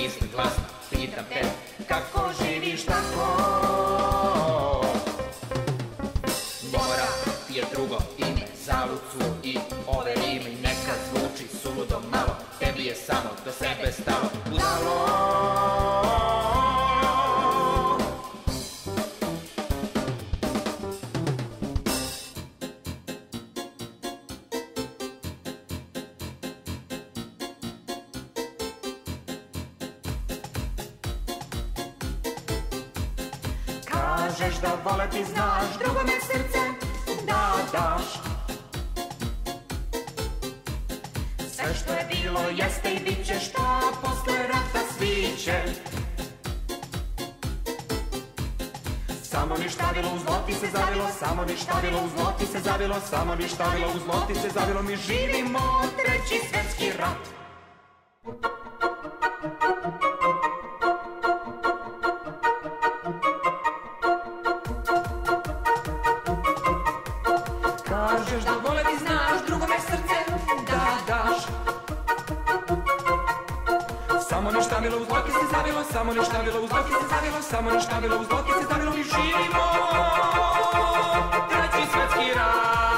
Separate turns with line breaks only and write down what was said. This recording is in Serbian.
mislim glasno, pitam te, kako živiš tako? Mora ti je drugo ime za Lucu i ove rime i neka zvuči suludo malo, tebi je samo do sebe stalo, budalo. Kažeš da vole ti znaš, drugome srce da daš. Sve što je bilo jeste i bit će, šta posle rata sviće. Samo ništa bilo, u zlo ti se zavilo, samo ništa bilo, u zlo ti se zavilo, samo ništa bilo, u zlo ti se zavilo, mi živimo treći svetski rat. Kažeš da vole ti znaš, drugome srce da daš. Samo ništa bilo, u zlo ti se zavilo, samo ništa bilo, u zlo ti se zavilo, samo ništa bilo, u zlo ti se zavilo, mi živimo treći svetski rat.